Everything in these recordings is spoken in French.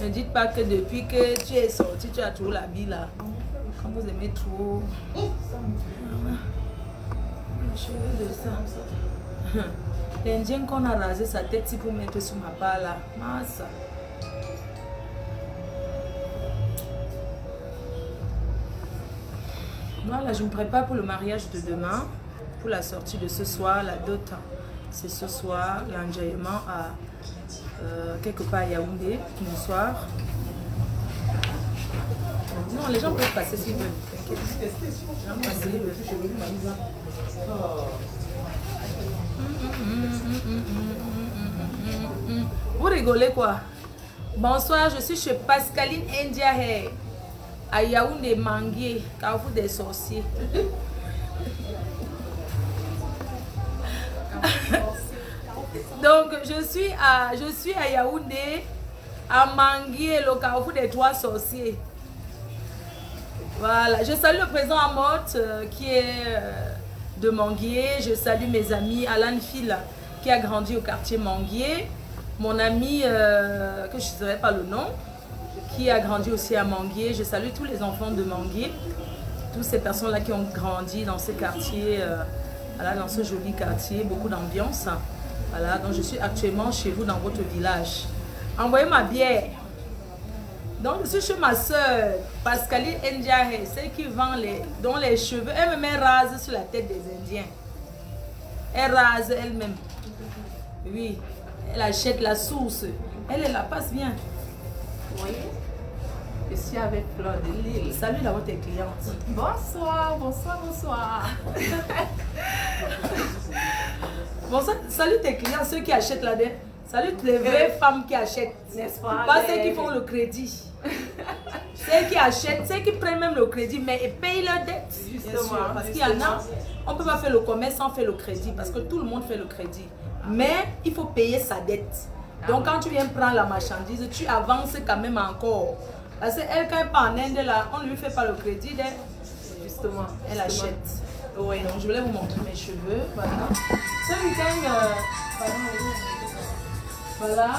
Ne dites pas que depuis que tu es sorti, tu as toujours la vie là. Quand vous aimez trop. Les cheveux de ça. L'Indien qu'on a rasé sa tête, c'est pour mettre sur ma part là. Massa. Voilà, je me prépare pour le mariage de demain, pour la sortie de ce soir, la dot. C'est ce soir, l'enjaillement à quelque part à Yaoundé, bonsoir. Non, les gens peuvent passer s'ils veulent. T'inquiète. Les gens passent s'ils veulent. Vous rigolez quoi? Bonsoir, je suis chez Pascaline India Hair. À Yaoundé Manguier, Carrefour des sorciers. Donc je suis à Yaoundé, à Manguier, le Carrefour des trois sorciers. Voilà, je salue le président Amotte qui est de Manguier. Je salue mes amis Alan Phil qui a grandi au quartier Manguier. Mon ami, que je ne saurais pas le nom, qui a grandi aussi à Manguier. Je salue tous les enfants de Manguier, toutes ces personnes-là qui ont grandi dans ce quartier, voilà, dans ce joli quartier, beaucoup d'ambiance. Voilà, donc je suis actuellement chez vous dans votre village. Envoyez ma bière. Donc je suis chez ma soeur, Pascaline Ndiaye, celle qui vend dont les cheveux, elle me met rase sur la tête des Indiens. Elle rase elle-même. Oui, elle achète la source. Elle la passe bien. Vous voyez? Je suis avec Fleur de Lille. Salut d'abord tes clientes. Bonsoir, bonsoir, bonsoir. Bonsoir, salut tes clients, ceux qui achètent là-dedans. Salut les vraies femmes qui achètent. N'est-ce pas? Pas celles qui font le crédit. Celles qui achètent, celles qui prennent même le crédit, mais ils payent leur dette. Justement. Parce qu'il y en a, on ne peut pas faire le commerce sans faire le crédit, parce que tout le monde fait le crédit. Mais il faut payer sa dette. Donc quand tu viens prendre la marchandise, tu avances quand même encore. Parce qu'elle, quand elle part en Inde, là, on ne lui fait pas le crédit. Justement. Elle achète. Oui. Donc je voulais vous montrer mes cheveux. Voilà. Ce week-end, voilà.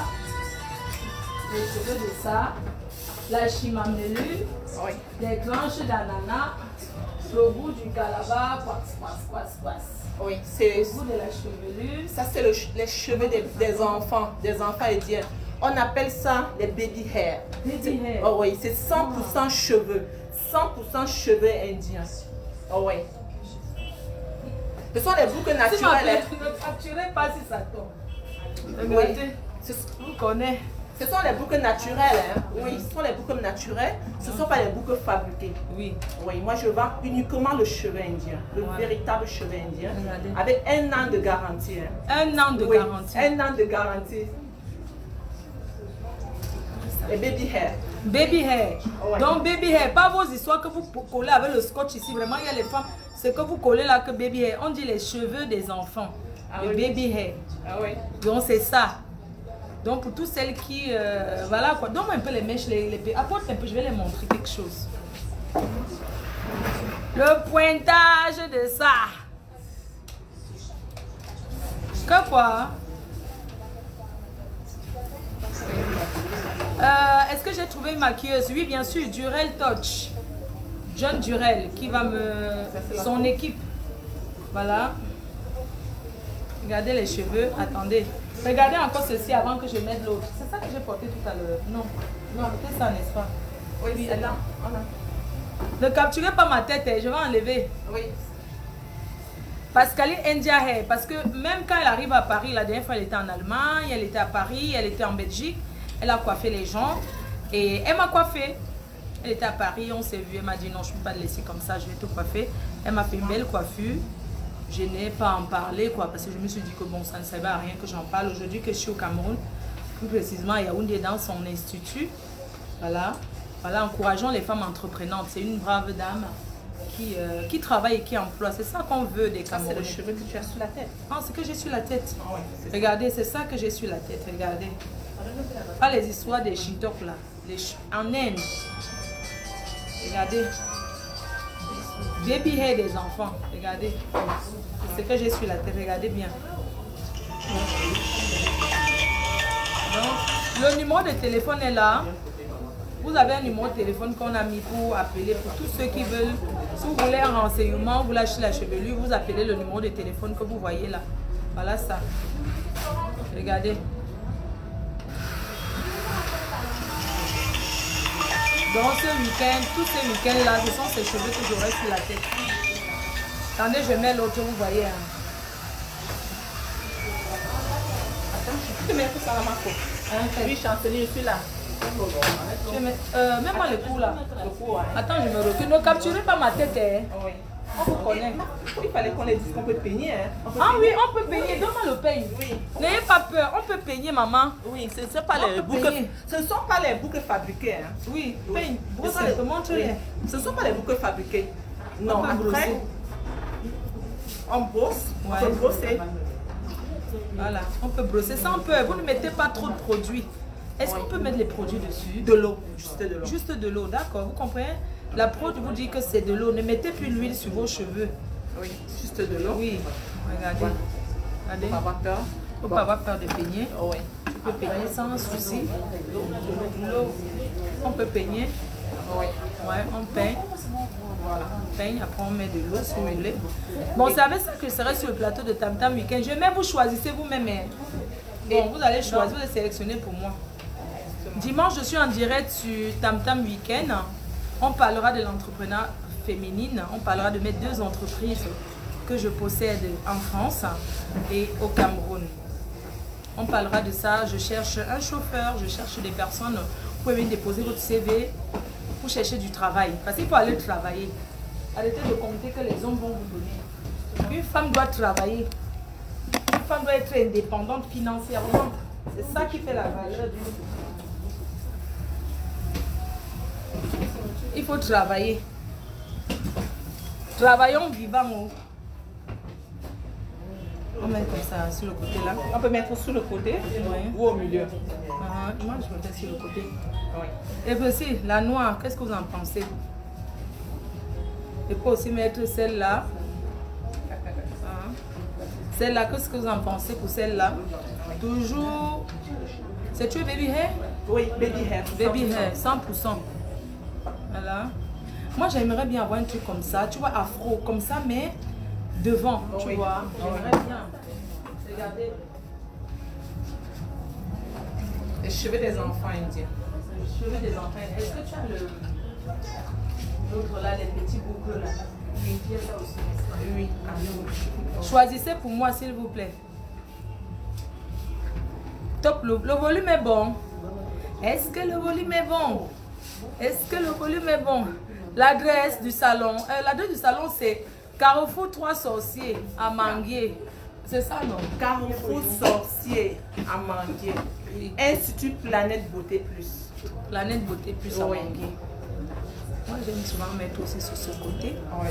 Les cheveux de ça. La chimamelu. Oui. Des tranches d'ananas. Le goût du calabar. Oui, c'est Le goût de la chevelure. ça, c'est les cheveux des enfants indiens. On appelle ça les baby hair. Baby hair. Oh oui, c'est 100% cheveux. 100% cheveux indiens. Oh oui. Ce sont les boucles naturelles. Ne capturez pas si ça tombe. Oui. Regardez. Ce, Vous connaissez. ce sont les boucles naturelles. Hein. Oui, ce sont les boucles naturelles. Ce ne sont pas les boucles fabriquées. Oui. Oui, moi je vends uniquement le cheveu indien. Le véritable cheveu indien. Regardez. Avec 1 an de garantie. Hein. 1 an de Oui, garantie. 1 an de garantie. Les baby hair. Baby hair. Ouais. Donc baby hair, pas vos histoires que vous collez avec le scotch ici. Vraiment, il y a les femmes, c'est que vous collez là que baby hair. On dit les cheveux des enfants. Ah le oui. baby hair. Ah oui. Donc c'est ça. Donc pour toutes celles qui, voilà quoi. Donne-moi un peu les mèches, apporte un peu, je vais les montrer quelque chose. Le pointage de ça. Que quoi? Est-ce que j'ai trouvé une maquilleuse? Oui, bien sûr, Durel Touch. John Durel qui va son équipe. Voilà. Regardez les cheveux. Attendez. Regardez encore ceci avant que je mette l'autre. C'est ça que j'ai porté tout à l'heure. Non. Non, c'est ça, n'est-ce pas? Oui, c'est là. Ne capturez pas ma tête, je vais enlever. Oui. Pascaline India Hair, parce que même quand elle arrive à Paris, la dernière fois elle était en Allemagne, elle était à Paris, elle était en Belgique, elle a coiffé les gens et elle m'a coiffé. Elle était à Paris, on s'est vu, elle m'a dit non, je ne peux pas le laisser comme ça, je vais tout coiffer. Elle m'a fait une belle coiffure. Je n'ai pas en parlé quoi, parce que je me suis dit que bon, ça ne servait à rien que j'en parle. Aujourd'hui que je suis au Cameroun, plus précisément à Yaoundé dans son institut. Voilà, voilà, encourageons les femmes entreprenantes. C'est une brave dame qui travaille et qui emploie. C'est ça qu'on veut des Camerounais. C'est le cheveu que tu as sur la tête. Ah, c'est que j'ai sur la tête. Ah ouais, Regardez, c'est ça que j'ai sur la tête. Regardez. Pas les histoires des Shintok là. En Inde. Regardez. Baby hair des enfants. Regardez. C'est ce que j'ai sur la tête. Regardez bien. Donc, le numéro de téléphone est là. Vous avez un numéro de téléphone qu'on a mis pour appeler pour tous ceux qui veulent. Si vous voulez un renseignement, vous lâchez la chevelure, vous appelez le numéro de téléphone que vous voyez là. Voilà ça. Regardez. Donc ce week-end, tous ces week-ends-là, ce sont ces cheveux que j'aurai sur la tête. Attendez, je mets l'autre, vous voyez. Hein. Attends, je peux mettre ça à ma faute. Oui, chancelier, je suis là. Mets-moi le cou là. Le cou, ouais. Attends, je me recule. Ne capturez pas ma tête. Hein. Oui. On vous connaît. Il fallait qu'on les dise qu'on peut peigner. Hein. Ah oui, on peut peigner. Donne-moi le peigne. Oui. N'ayez pas peur. On peut peigner, maman. Oui, ce ne sont pas les boucles. Ce ne sont pas les boucles fabriquées. Hein. Oui, Oui. peigne. Brosse, Ce te montre rien. ne sont pas les boucles fabriquées. Non, peut après, brosser. on brosse. Ouais. On peut brosser. Voilà, on peut brosser sans peur. Vous ne mettez pas trop de produits. Est-ce qu'on peut mettre les produits dessus? De l'eau, juste de l'eau. Juste de l'eau, d'accord. Vous comprenez? La prod vous dit que c'est de l'eau. Ne mettez plus l'huile sur vos cheveux. Oui, juste de l'eau. Oui, regardez. Regardez. Faut pas avoir peur. Faut pas avoir peur de peigner. Oh, oui. Tu peux peigner sans souci. L'eau. On peut peigner. Oui. Ouais, on peigne. Voilà, on peigne. Après, on met de l'eau si vous voulez. Bon, c'est avec ça que je serai sur le plateau de Tam Tam Weekend. Je mets, vous choisissez vous-même. Hein. Bon, vous allez choisir, vous allez sélectionner pour moi. Dimanche, je suis en direct sur Tam Tam Weekend. On parlera de l'entrepreneuriat féminine. On parlera de mes 2 entreprises que je possède en France et au Cameroun. On parlera de ça. Je cherche un chauffeur, je cherche des personnes. Vous pouvez venir déposer votre CV pour chercher du travail. Parce qu'il faut aller travailler. Arrêtez de compter que les hommes vont vous donner. Une femme doit travailler. Une femme doit être indépendante financièrement. C'est ça qui fait la valeur d'une femme. Il faut travailler. Travaillons vivant. On met comme ça sur le côté là. On peut mettre sur le côté ou au milieu. Moi, je me mets sur le côté. Oui. Et puis aussi, la noire, qu'est-ce que vous en pensez? Je peux aussi mettre celle-là. Celle-là, qu'est-ce que vous en pensez pour celle-là? Toujours. C'est tu baby hair? Oui, baby hair. Baby hair, 100%. Voilà. Moi, j'aimerais bien avoir un truc comme ça, tu vois, afro, comme ça, mais devant, tu vois. J'aimerais bien. Regardez. Les cheveux des enfants indiens. Les cheveux des enfants. Est-ce que tu as l'autre là, les petits boucles là? Oui, il y a ça aussi. Oui. Choisissez pour moi, s'il vous plaît. Top, le volume est bon. Est-ce que le volume est bon? Est-ce que le volume est bon? L'adresse du salon. L'adresse du salon, c'est Carrefour 3 Sorciers à Manguier. C'est ça, non? Carrefour Sorcier à Manguier. Oui. Institut Planète Beauté Plus. Planète Beauté Plus à Oui. Manguier. Moi, j'aime souvent mettre aussi sur ce côté. Oui.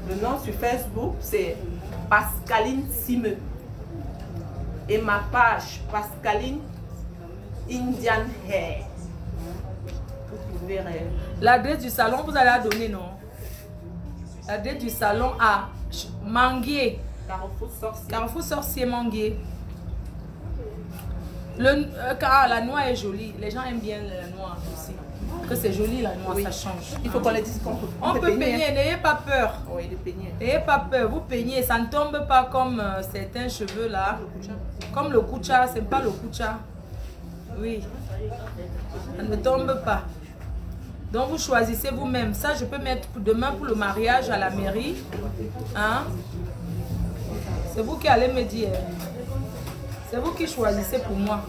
Le nom sur Facebook, c'est Pascaline Simeux. Et ma page, Pascaline Indian Hair. Vous verrez. L'adresse du salon, vous allez la donner, non? L'adresse du salon à Manguier. Carrefour Sorcier. Carrefour Sorcier Manguier. La noix est jolie. Les gens aiment bien la noix aussi. Que c'est joli la noix, Oui. ça change. Il faut qu'on les dise qu'on peut. On peut peigner, n'ayez pas peur. Oui, de peigner. N'ayez pas peur, vous peignez, ça ne tombe pas comme certains cheveux là. Comme le koucha, c'est pas le koucha. Oui. Ça ne tombe pas. Donc vous choisissez vous-même. Ça, je peux mettre pour demain pour le mariage à la mairie. Hein? C'est vous qui allez me dire. C'est vous qui choisissez pour moi.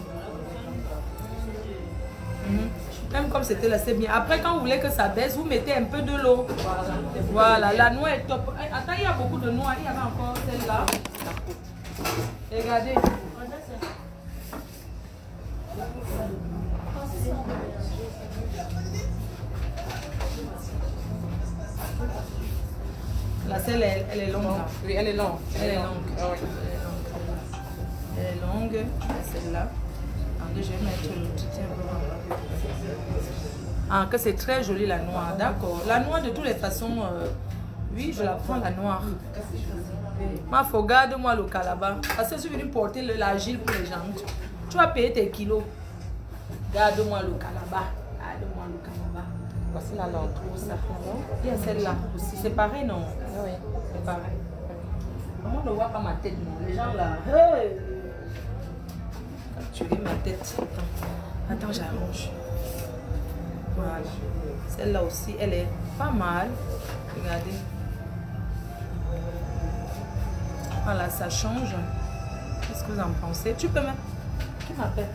Même comme c'était là, c'est bien. Après, quand vous voulez que ça baisse, vous mettez un peu de l'eau. Voilà, la noix est top. Attends, il y a beaucoup de noix. Il y avait encore celle-là. Regardez. La selle, elle est longue. Là. Oui, elle est longue. Elle est longue. Ah oui. Elle est longue. Celle-là. Attendez, je vais mettre le petit un peu. Ah, que c'est très joli la noire, d'accord. La noire de toutes les façons, oui, je la prends la noire. Ma faut garde-moi le calabar. Parce que je suis venue porter l'argile pour les gens. Tu vas payer tes kilos. Garde-moi le calabar. Voici la longue. Ça. Il y a celle-là aussi. C'est pareil, non? Oui. C'est pareil. Comment ne voit pas ma tête, non? Les gens là. Hey! Tu veux ma tête? Attends, j'arrange. Voilà. Celle-là aussi, elle est pas mal. Regardez. Voilà, ça change. Qu'est-ce que vous en pensez? Tu peux même... Qui m'appelle?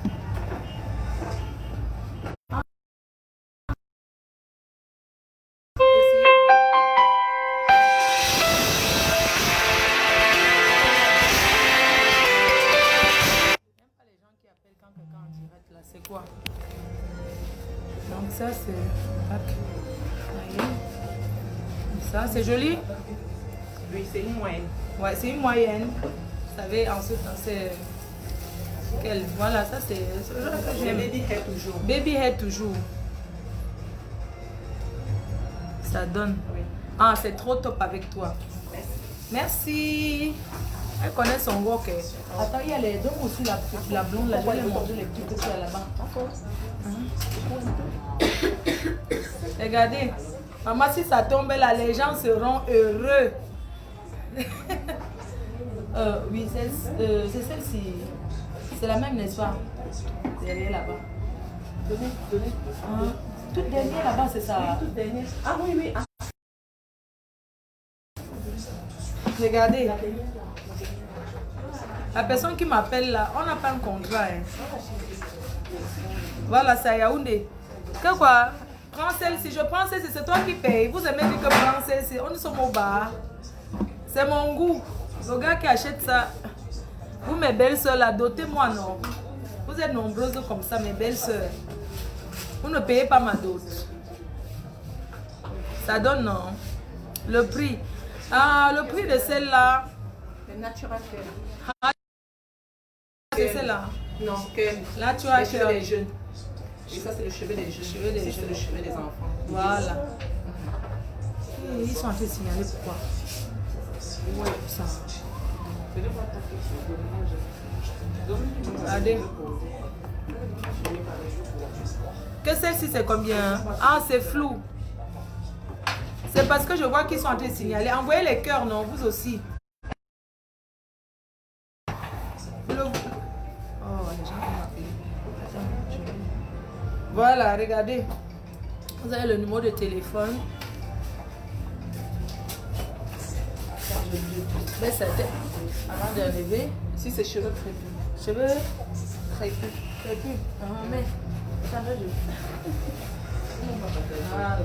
C'est quoi? Donc ça c'est... Voyez? Ça c'est joli? Oui, c'est une moyenne. Ouais, c'est une moyenne. Vous savez, ensuite c'est... Quelle? Voilà, ça c'est... Baby hair toujours. Baby hair toujours. Ça donne. Oui. Ah, c'est trop top avec toi. Merci. Merci. Elle connaît son work. Attends, il y a les deux aussi, la blonde, là. Je vais les manger les petits que tu as là-bas. Regardez. Maman, si ça tombe là, les gens seront heureux. Oui, c'est celle-ci. C'est la même, n'est-ce pas? Derrière là-bas. Donnez. Toute dernière là-bas, c'est ça. Toute dernière. Ah oui, oui. Ah. Regardez. La personne qui m'appelle là, on n'a pas un contrat. Hein. Voilà, c'est à Yaoundé. Que quoi? Prends celle-ci, je prends celle-ci, c'est toi qui paye. Vous aimez dire que prends celle-ci, on est sur mon bar. C'est mon goût. Le gars qui achète ça, vous mes belles soeurs là, dotez-moi non. Vous êtes nombreuses comme ça, mes belles soeurs. Vous ne payez pas ma dot. Ça donne non. Le prix. Ah, le prix de celle-là. Le natural curl. C'est celle-là. Non, curl. Là, tu as les cheveux des jeunes. Et ça, c'est le cheveu des jeunes. Cheveux des c'est jeunes. le cheveu des enfants. Voilà. Et ils sont en train de signaler pourquoi. Ouais, ça. Regardez. Que celle-ci, c'est combien? Ah, c'est flou. C'est parce que je vois qu'ils sont en train de signaler. Envoyez les cœurs, non? Vous aussi. Oh, les gens vont m'appeler. Voilà, regardez. Vous avez le numéro de téléphone. Je baisse sa tête avant de lever. Ici, c'est cheveux crépus. Cheveux crépus. Crépus. Ah, mais ça va, voilà.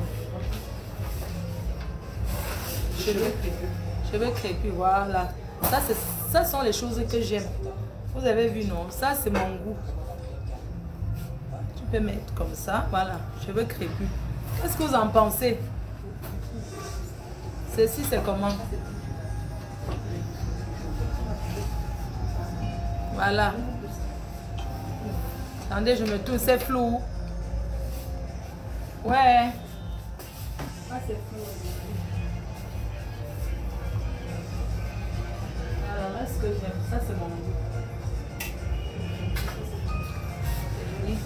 Cheveux crépus. Cheveux crépus, voilà. Ça sont les choses que j'aime. Vous avez vu, non? Ça, c'est mon goût. Tu peux mettre comme ça, voilà. Cheveux crépus. Qu'est-ce que vous en pensez? Ceci, c'est comment? Voilà. Attendez, je me tourne, c'est flou. Ouais. Ah, c'est flou. Alors là, ce que j'aime, ça c'est mon goût. C'est joli.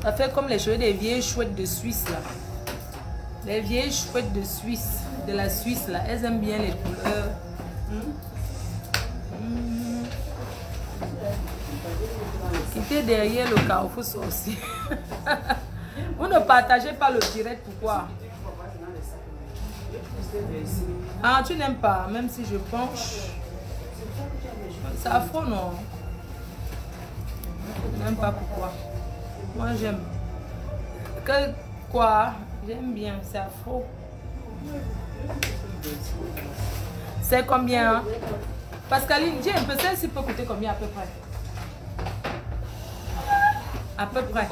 Ça fait comme les cheveux des vieilles chouettes de Suisse là. Les vieilles chouettes de Suisse, de la Suisse là, elles aiment bien les couleurs. Quittez derrière le Carrefour aussi. Vous ne partagez pas le direct, pourquoi? Ah, tu n'aimes pas, même si je penche. C'est affreux, non? Je n'aime pas pourquoi. Moi, j'aime. Que quoi? J'aime bien, c'est affreux. C'est combien? Pascaline, dis un peu, celle-ci peut coûter combien à peu près? À peu près.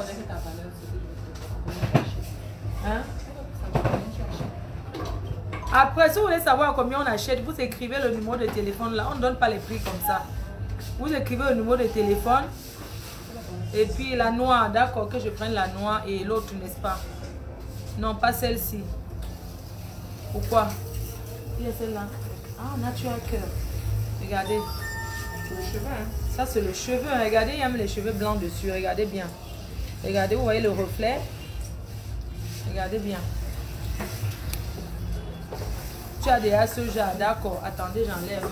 Hein? Après, si vous voulez savoir combien on achète, vous écrivez le numéro de téléphone là. On ne donne pas les prix comme ça. Vous écrivez le numéro de téléphone. Et puis la noix, d'accord, que je prenne la noix et l'autre, n'est-ce pas? Non, pas celle-ci. Pourquoi? Il y a celle-là. Ah, natural cœur. Regardez. C'est le cheveu, hein? Ça, c'est le cheveu. Regardez, il y a les cheveux blancs dessus. Regardez bien. Regardez, vous voyez le reflet. Regardez bien. Tu as déjà ce genre, d'accord. Attendez, j'enlève.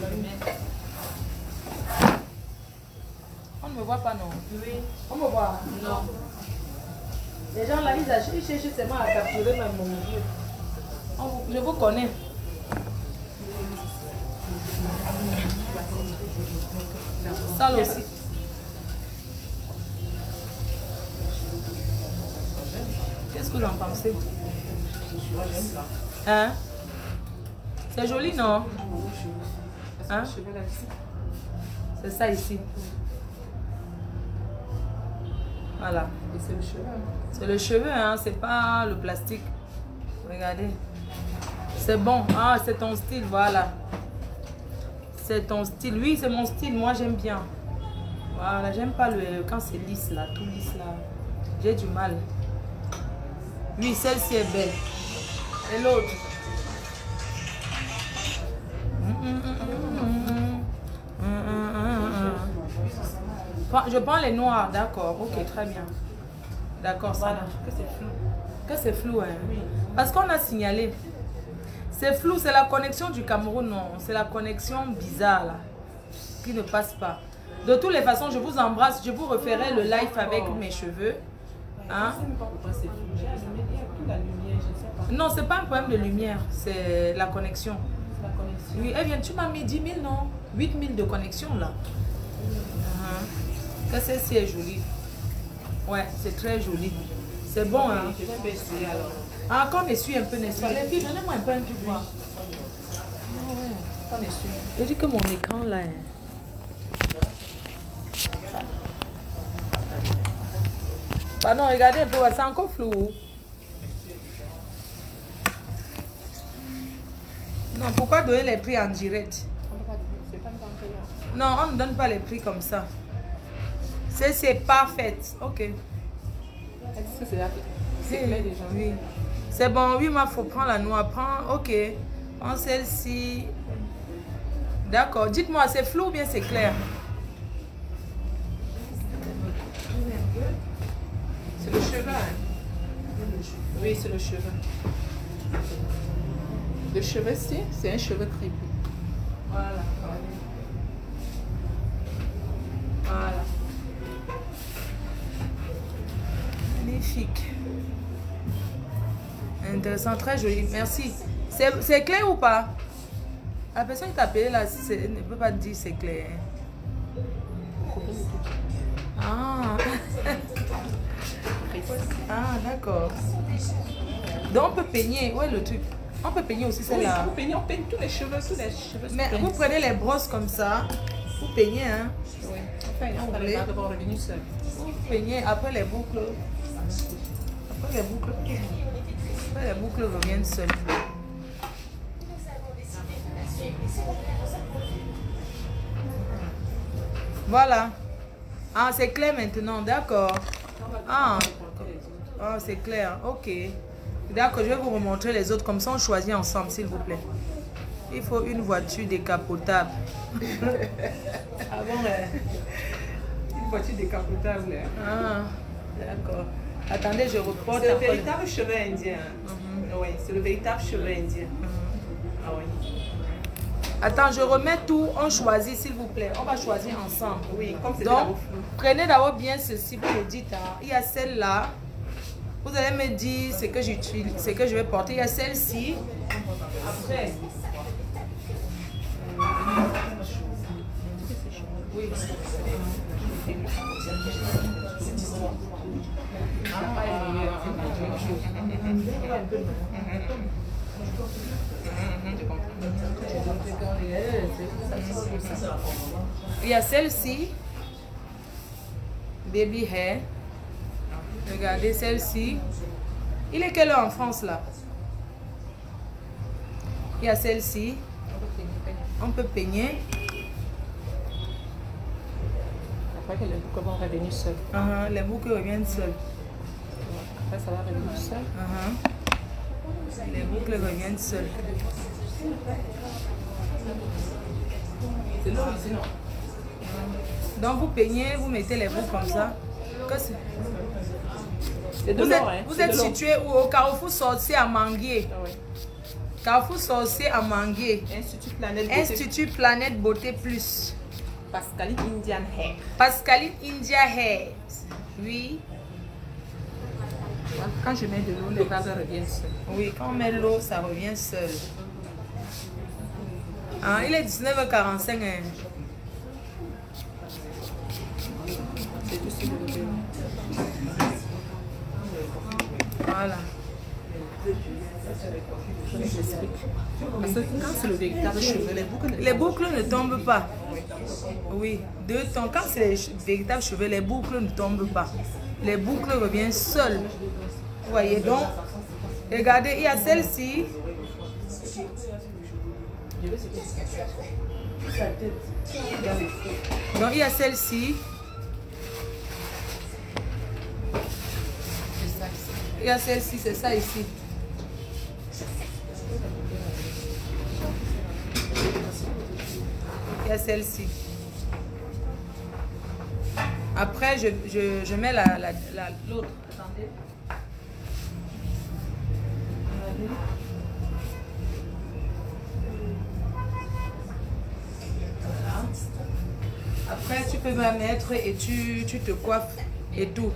On ne me voit pas, non? Oui. On me voit? Non. Les gens là, ils cherchent seulement à capturer même mon vieux. Je vous connais. Ça aussi. Qu'est-ce que vous en pensez? Hein? C'est joli, non? Hein? C'est ça ici. Voilà. Et c'est le cheveu. C'est le cheveu, hein? C'est pas le plastique. Regardez. C'est bon. Ah, c'est ton style, voilà. C'est ton style. Oui, c'est mon style. Moi, j'aime bien. Voilà, j'aime pas quand c'est lisse, là. Tout lisse, là. J'ai du mal. Oui, celle-ci est belle. Et l'autre? Je prends les noirs, d'accord. Ok, très bien. D'accord, ça. Voilà, que c'est flou. Que c'est flou, hein? Oui. Parce qu'on a signalé. C'est flou, c'est la connexion du Cameroun, non. C'est la connexion bizarre, là. Qui ne passe pas. De toutes les façons, je vous embrasse. Je vous referai le live avec mes cheveux. Hein? Je ne sais pas pourquoi c'est flou. Il y a plus la lumière, je ne sais pas. Non, c'est pas un problème de lumière. C'est la connexion. C'est la connexion. Oui, eh bien, tu m'as mis 10 000, non? 8 000 de connexion, là. Que celle-ci est jolie. Ouais, c'est très joli. C'est bon, hein? Je vais essayer alors. Ah, qu'on essuie un peu, n'est-ce pas? Les filles, donnez-moi un peu un truc, voir. Ah ouais, qu'on essuie. Je dis que mon écran, là... Pardon, regardez un peu, c'est encore flou. Non, pourquoi donner les prix en direct? Non, on ne donne pas les prix comme ça. C'est parfait. Ok. Est-ce que c'est clair déjà? Oui. C'est bon, oui, il faut prendre la noire. Prends, ok. Prends celle-ci. D'accord. Dites-moi, c'est flou ou bien c'est clair? C'est le cheveu, hein? Oui, c'est le cheveu. Le cheveu-ci, c'est un cheveu crépus. Voilà. Voilà. Magnifique. Intéressant, très joli. Merci. C'est clair ou pas? La personne qui t'a appelé là, ne peut pas te dire c'est clair. Ah. Ah, d'accord. Donc on peut peigner. Où est le truc? On peut peigner aussi celle-là. Oui, on peigne tous les cheveux, Mais vous prenez les brosses comme ça. Vous peignez, hein? Oui. Enfin, on va les faire d'abord revenir seul. Vous peignez après les boucles. Après les boucles. Après les boucles reviennent seules. Voilà. Ah, c'est clair maintenant, d'accord. Ah, c'est clair, ok. D'accord, je vais vous remontrer les autres, comme ça on choisit ensemble, s'il vous plaît. Il faut une voiture décapotable. Ah bon, une voiture décapotable. Ah, d'accord. Attendez, je reporte. C'est le véritable cheveu indien. Oui, c'est le véritable cheveu indien. Ah oui. Attends, je remets tout, on choisit s'il vous plaît. On va choisir ensemble. Oui, comme c'est donc, prenez d'abord bien ceci, vous me dites. Hein. Il y a celle-là. Vous allez me dire ce que j'utilise, ce que je vais porter. Il y a celle-ci. Après. Oui. Il y a celle-ci, baby hair. Regardez celle-ci. Il est quelle heure en France là? Il y a celle-ci. On peut peigner. Après que les boucles vont revenir seules. Les boucles reviennent seules. Après ça va revenir seul. Les boucles reviennent seules. C'est l'eau ici, non? Donc vous peignez, vous mettez les boucles comme ça. que c'est? C'est de l'or, hein. Vous êtes situé où? Au Carrefour Sorcier à Manguier. Ah ouais. Carrefour Sorcier à Manguier. Institut Planète Beauté. Institut Planète Beauté Plus. Pascaline Indian Hair. Pascaline India Hair. Oui. Quand je mets de l'eau, les vagues reviennent seules. Oui, quand on met l'eau, ça revient seul. Ah, il est 19h45. Hein. C'est tout ce que je veux. Voilà. Parce que quand c'est le véritable cheveu, les boucles ne tombent pas. Oui, 2 temps. Quand c'est les véritables cheveux, les boucles ne tombent pas. Les boucles reviennent seules. Vous voyez donc, regardez, il y a celle-ci. Donc il y a celle-ci. Il y a celle-ci, c'est ça ici. Il y a celle-ci. Après, je mets l'autre. Attendez. Après, tu peux me mettre et tu te coiffes et tout.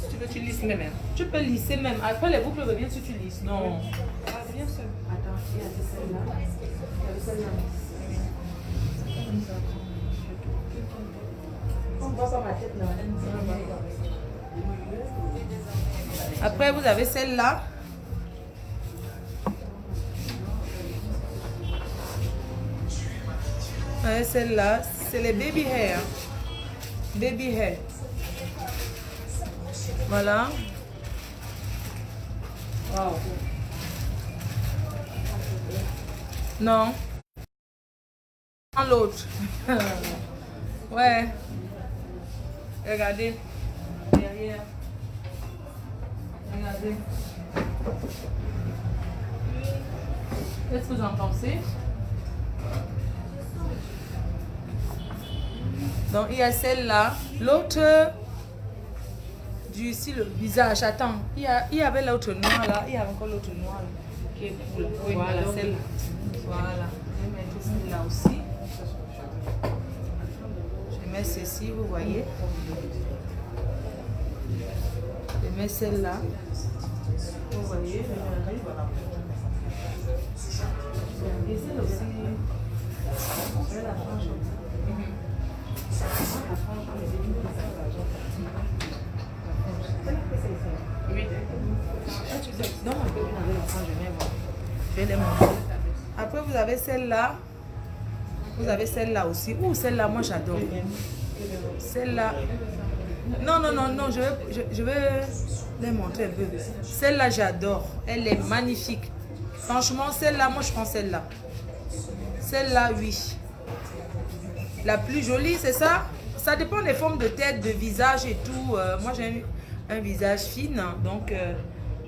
Tu veux, tu lisses même. Tu peux lisser même. Après, les boucles reviennent si tu lisses. Non. Ah, bien sûr. Attends, il y avait celle-là. Il y avait celle-là. On voit pas ma tête là. Après, vous avez celle-là. Celle-là, c'est les baby hair. Baby hair. Voilà. Wow. Non. Prends l'autre. Ouais. Regardez. Derrière. Regardez. Qu'est-ce que vous en pensez? Donc il y a celle-là. L'autre du style le visage. Attends. Il y avait l'autre noir là. Il y avait encore l'autre noir là. Qui est cool. Oui, voilà celle-là. Voilà. Je vais mettre celle-là aussi. Je mets ceci, vous voyez. Je mets celle-là. Vous voyez. Et celle aussi. Je vais la frange. Oui. Donc, je vais les montrer. Après, vous avez celle-là. Vous avez celle-là aussi. Ouh, celle-là, moi j'adore. Celle-là. Non, je vais les montrer un peu. Celle-là, j'adore. Elle est magnifique. Franchement, celle-là, moi je prends celle-là. Celle-là, oui. La plus jolie, c'est ça. Ça dépend des formes de tête, de visage et tout. Moi, j'ai un visage fin. Donc,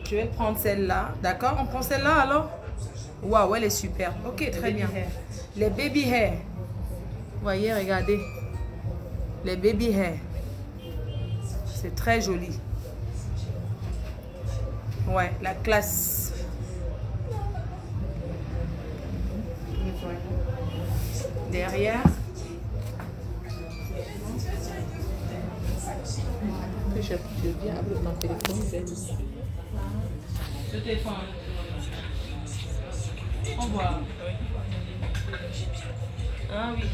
je vais prendre celle-là. D'accord? On prend celle-là alors? Waouh, elle est super. Ok, très bien. Les baby hair. Vous voyez, regardez. Les baby hair. C'est très joli. Ouais, la classe. Derrière. Je viens avec mon téléphone. Le téléphone. On voit. Ah oui.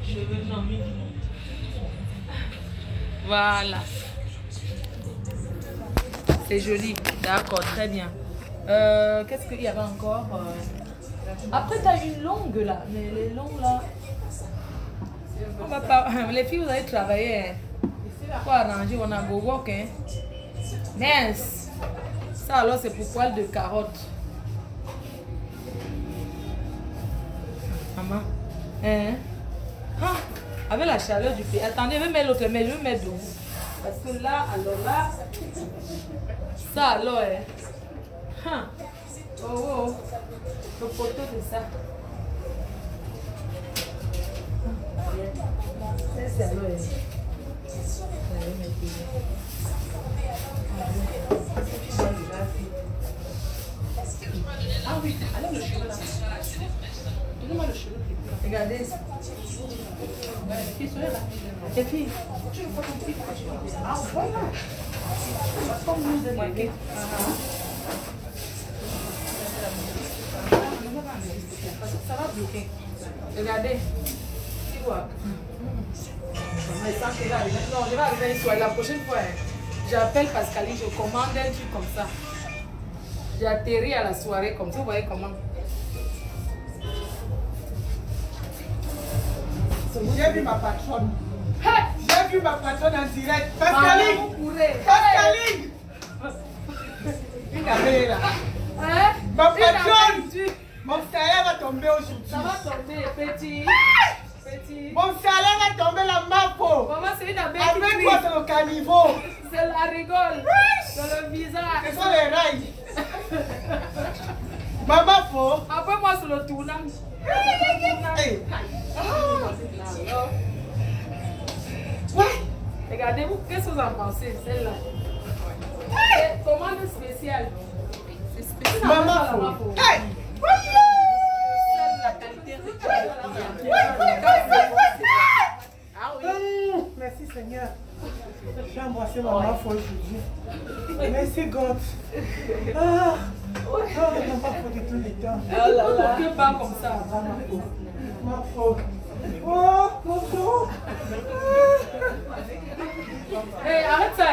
Cheveux blancs. Voilà. C'est joli. D'accord, très bien. Qu'est-ce qu'il y avait encore? Après, tu as une longue là. Mais les longues là. On va pas. Les filles, vous allez travailler. Hein. Pour arranger, on a beau work. Hein. Mince. Ça alors, c'est pour poil de carotte. Maman. Hein? Ah, avec la chaleur du pays. Attendez, je vais mettre l'autre, mais je vais mettre debout. Parce que là, alors là. Ça alors, hein. Hein. Oh, oh. Le poteau, c'est ça. C'est alors, hein. Ah oui, allez le cheveu là. Donnez-moi le cheveu. Regardez. Quelle fille? Tu veux pas ton petit? Ah voilà. Comme nous de marquer. Ça va bloquer. Regardez. Tu vois. Mais ça, c'est là. Non, je vais arriver une soirée. La prochaine fois, j'appelle Pascaline, je commande un truc comme ça. J'ai atterri à la soirée comme ça. Vous voyez comment? J'ai vu ma patronne. Hey! J'ai vu ma patronne en direct. Pascaline! Pascaline! Une caméra là. Hein? Ma patronne! Mon salaire va tomber aujourd'hui. Ça va tomber, petit. Petit. Mon salaire va tomber la mapo. Maman, c'est une abeille qui Avec crie. toi, c'est le caniveau. C'est la rigole. C'est le visage. Ce sont les rails. Maman, faut. Après moi, c'est le tournant. Hey. Ouais. Regardez-vous, qu'est-ce que vous en pensez, celle-là? C'est commande spéciale. C'est spécial. Maman, faut. Hey. La qualité Ah oui. Merci Seigneur. J'ai embrassé maman faut aujourd'hui. Merci God. Ah. Oh, maman faut de tous les temps. Oh là là. Que pas comme ça. Ma faute. Oh, mon faute. Hey, arrête ça.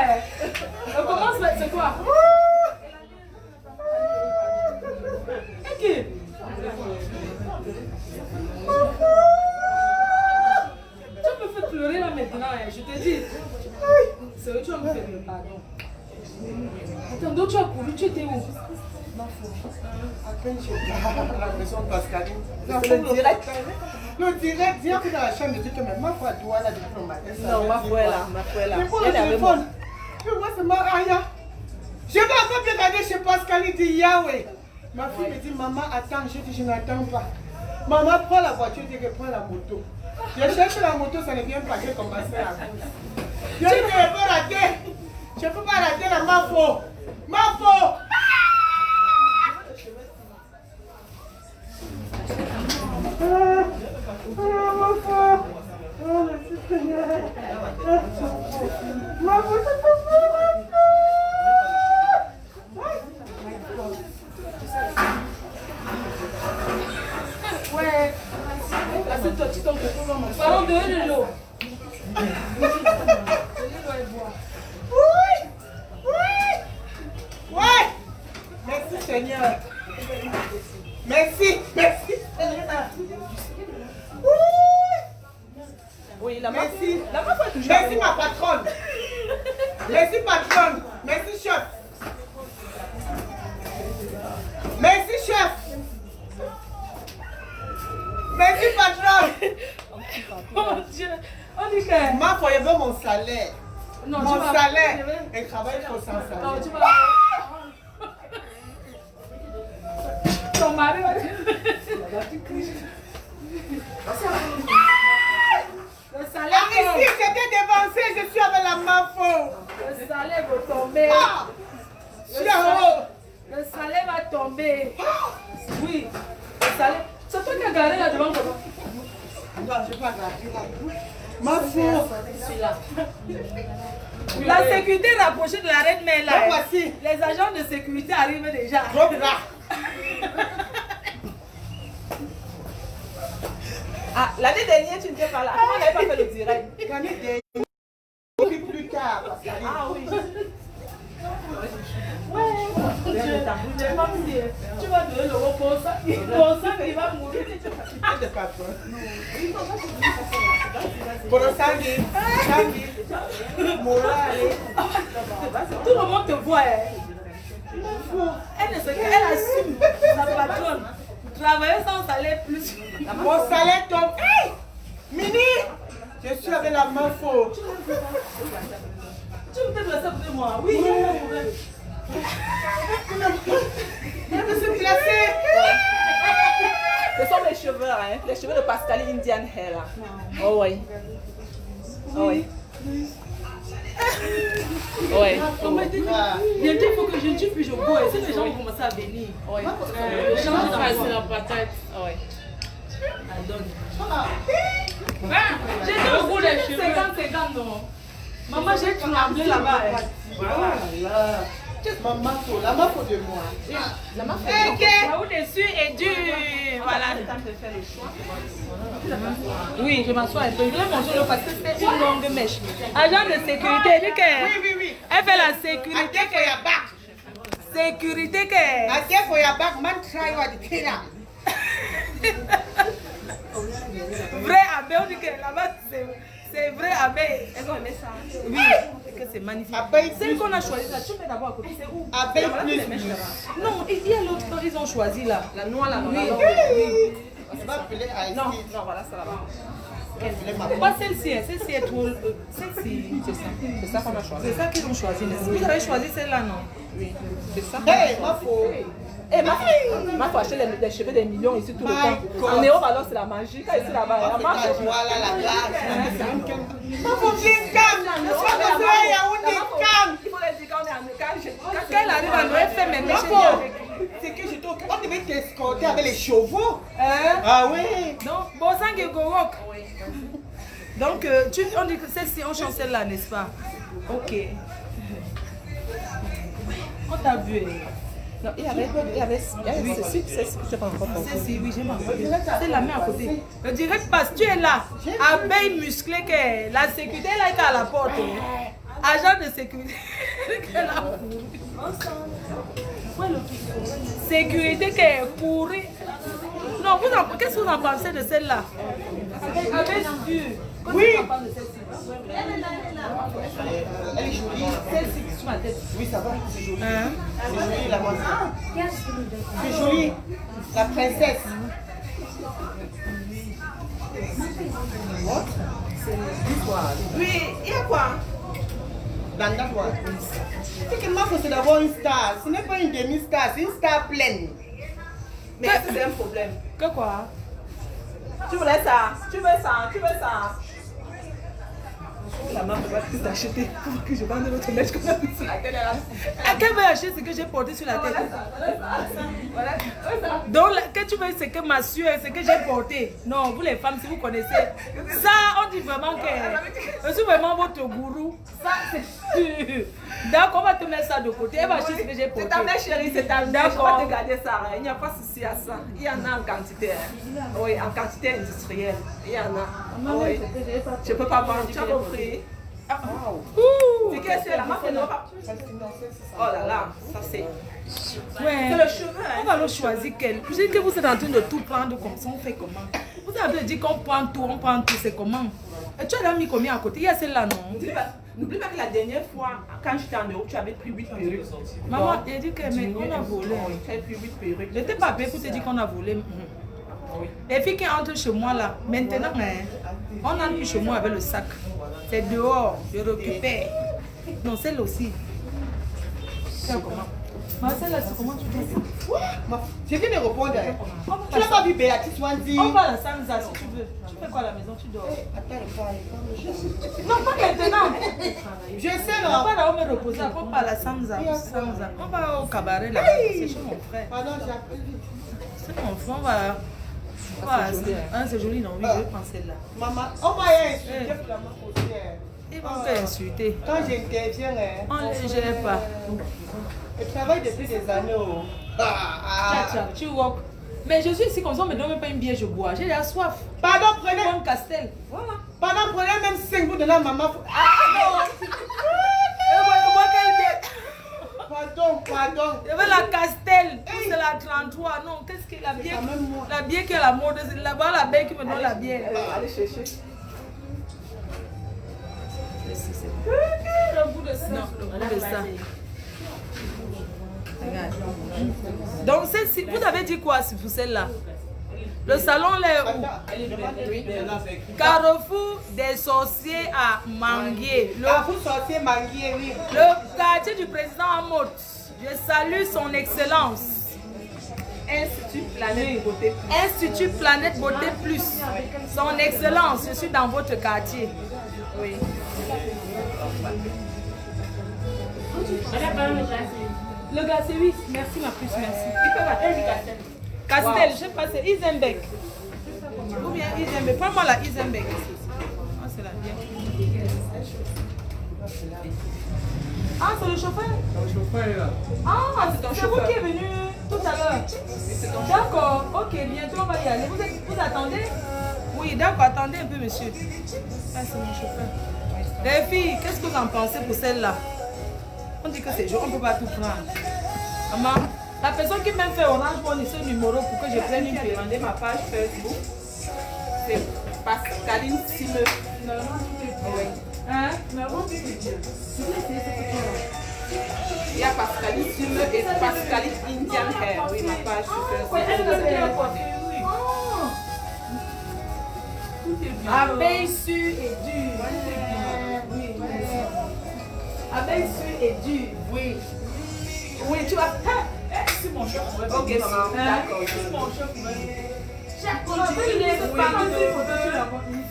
On commence, c'est quoi? Ok. Tu me fais pleurer là maintenant, hein. Je te dis. C'est eux, tu vas me faire le pardon. Attends, donc tu as couru, tu étais où? À peine j'ai la maison de Pascaline. Le direct. Le direct, viens que dans la chambre, je dis que ma foi doit là depuis le matin. Non, ma foi est là, ma foi est là. Je prends le téléphone. Tu vois, c'est ma Aya. Je vais encore bien regarder chez Pascaline, dit Yahweh. Ma fille me dit, maman, attends, je dis, je n'attends pas. Maman, prends la voiture, dit que prends la moto. Je cherche la moto, ça ne vient pas, j'ai commencé à cause. Je dis que je peux rater. Je ne peux pas rater la mafo. Mafo! Oh, merci Seigneur. Mafo, ça te fait. Ouais. Assieds-toi, tu tombes de tout le monde. Parlons de l'eau. Oui! Oui! Ouais! Merci Seigneur. Merci, merci Seigneur. Oui, la Merci. La main est toujours. Merci ma patronne. Merci patronne. Merci chef. Merci chef. Merci patronne. Oh Dieu. On dit que. Ma foi, je veux mon salaire. Non, Mon tu vas- salaire. Elle travaille pour sans Non, salaire. tu vas. Ton mari va. Le salaire. Ah, ici, j'étais dévancé, je suis avec la mafo. Le salaire va tomber. Ah! Je suis en haut. Le salaire va tomber. Oui. Le salaire. C'est toi qui as garé là devant moi. Non, je ne vais pas garder là. Mafo. Celui-là. La sécurité est rapprochée de la reine mère là. Donc voici. Les agents de sécurité arrivent déjà. Trop gras. Ah, l'année dernière, tu n'étais pas là. Comment on n'avait pas fait le direct? L'année dernière, puis plus tard, parce que Ah oui. Ouais, tu vas donner le repos, ça, il va mourir. de patron. Pour le Sandy, Morale. Tout le monde te voit. Hein. Elle ne se elle assume sa patronne. Travailler sans salaire plus. Mon salaire tombe. Hey! Mini! Je suis avec la main faux. Tu peux te placer pour moi? Oui, il y a pas de problème. Je me suis placée. Ce sont mes cheveux, hein? Les cheveux de Pascaline Indian Hair. Là. Oh oui. Oh oui. Ouais. On m'a dit, bientôt il faut que je tue puis je bois. Et si les gens vont commencer à venir. Ouais. Les gens vont C'est la patate. Ouais. Elle donne. J'étais au bout des cheveux. 50-50 non. Maman, j'ai tremblé là-bas. Voilà. Maman, la main faut de moi. La main Là où dessus est dur. Voilà. Oui, je m'assois un peu. Je vais manger l'eau parce que c'est une longue mèche. Agent de sécurité, elle dit que. Oui. Elle fait la sécurité. I get for your back. Sécurité que. I get for your back. Man, try what the killer. Vrai abbé, on dit que là-bas c'est vrai abbé. Elles ont aimé ça. Oui, que c'est magnifique. Celle qu'on a choisie là, tu mets d'abord à côté, c'est où? Abbé plus. Non, il y a l'autre qu'ils ont choisi là. La noix là. Oui. On va appeler à Non, voilà, ça là-bas. Pas celle-ci, celle-ci est trop. Celle-ci, c'est ça. C'est ça qu'on a choisi. C'est ça qu'ils ont choisi. Vous avez choisi celle-là, non? Oui, c'est ça. Hey, ma faut. Eh, ma faut acheter des cheveux des millions ici tout le temps. En Europe, alors c'est la magie. Quand ici là-bas, Voilà la glace. Ma faut bien calme. Il faut les dire quand on est en Quand elle arrive à nous, elle fait mes méchants. C'est que je t'occupe. On devait t'escorter avec les chevaux. Ah oui. Donc, bon sang et gorok. Donc, on dit que celle-ci, on chante celle-là, n'est-ce pas? Ok. On t'a vu. Non, il y avait ceci que je n'ai pas encore compris. Celle-ci, oui, j'ai mal. C'est la main à côté. Le direct passe, tu es là. Abeille musclée, que la sécurité, là, est à la porte. Agent de sécurité. Sécurité qui est pourrie. Non, qu'est-ce que vous en pensez de celle-là? Avec sûr. Oui. Elle est jolie. Celle-ci sur ma tête. Oui, ça va, c'est joli. C'est joli la moitié. C'est joli. La princesse. What? Oui, il y a quoi? Dans la toile. C'est que moi, c'est d'avoir une star. Ce n'est pas une demi-star, c'est une star pleine. Mais c'est un problème. Que quoi? Tu voulais ça? Tu veux ça? La main ne peut pas plus t'acheter pour que je vende l'autre mèche qu'on a mis sur la tête. À quel veut acheter ce que j'ai porté sur la tête? Voilà. Donc, que tu veux, c'est que ma sueur, c'est que j'ai porté. Non, vous les femmes, si vous connaissez, ça, on dit vraiment que je suis vraiment votre gourou. Ça, c'est sûr. D'accord, on va te mettre ça de côté. Elle va acheter ce que j'ai porté. C'est ta mère chérie, c'est ta mère. D'accord. Je vais te garder ça. Il n'y a pas de souci à ça. Il y en a en quantité. Oui, en quantité industrielle. Il y en a. Oui. Je ne peux pas vendre. Tu as compris? C'est que c'est la marque de Oh là là, ça c'est. Ouais. C'est le cheveu. On va le choisir quel. Je dis que vous êtes en train de tout prendre comme ça, on fait comment? Vous avez dit qu'on prend tout, c'est comment? Et tu as mis combien à côté? Il y a celle-là, non? N'oublie pas que la dernière fois, quand j'étais en Europe, tu avais pris 8 perruques. Maman, elle dit qu'on a volé. Tu as pris 8 perruques. Je n'étais pas payé pour te dire qu'on a volé. Les filles qui entrent chez moi là, maintenant, on entre plus chez moi avec le sac. C'est dehors, je récupère. Non, celle aussi. C'est comment? Celle-là, c'est comment tu fais? Je viens de répondre. Tu n'as pas vu Béatrice Wanzi? On va à la Sanza si tu veux. Tu fais quoi à la maison? Tu dors? Attends, Non, pas maintenant. je sais On là. va là, on me reposer. On va à la Sanza. On va au cabaret là. C'est chez mon frère. Pardon, j'ai C'est mon frère, on va. C'est joli, non? Oui, je vais prendre celle-là. Maman, on va y insulter pour la main aussi. Ils vont t'insulter. Quand j'interviens, On ne les gère pas. je travaille depuis des années. Tu walk. Mais je suis ici comme ça, on me donne même pas une bière, je bois. J'ai déjà soif. Pardon, prenez. Comme Castel. Voilà. Pardon, prenez même 5 bouts de la maman. Pardon. Il y avait la Castel, c'est la 33. Non, qu'est-ce que la bière? La bière qui est la mode, c'est là-bas la bière qui me donne la bière. Allez chercher. Le goût de ça. Non, le goût de ça. Regarde. Donc, vous avez dit quoi pour celle-là? Le salon là est où? Carrefour des sorciers à Manguier. Carrefour sorcier Manguier, oui. Le quartier du président Amot. Je salue son excellence. Institut Planète Beauté Plus. Institut Planète Beauté Plus. Son excellence, je suis dans votre quartier. Oui. Le glacé, oui. Merci ma puce, merci. Il peut m'attendre du Castel. Castel, je sais pas, c'est Isenbeck. Ou bien Isenbeck. Prends-moi la Isenbeck. Ah, c'est la bien. Ah, c'est le chauffeur? Le chauffeur est là. Ah, c'est vous qui est venu tout à l'heure. D'accord, ok, bientôt on va y aller. Vous attendez? Oui, d'accord, attendez un peu, monsieur. Ah, c'est mon chauffeur. Les filles, qu'est-ce que vous en pensez pour celle-là? On dit que c'est jour, on ne peut pas tout prendre. Maman, la personne qui m'a fait orange pour ce numéro pour que je prenne une période. Demandez ma page Facebook. C'est Pascaline Simeux. Hein? Il y a Pascaline Simeux et Pascaline Indian Hair. Oui, ma page sur Facebook. Abeille sûre et dure. Oui. Abeille sûre et dure. Oui. Oui, tu vas. C'est mon choc. Ok, maman. D'accord. C'est mon choc. Il est pas dans une photo, tu l'as pas mis.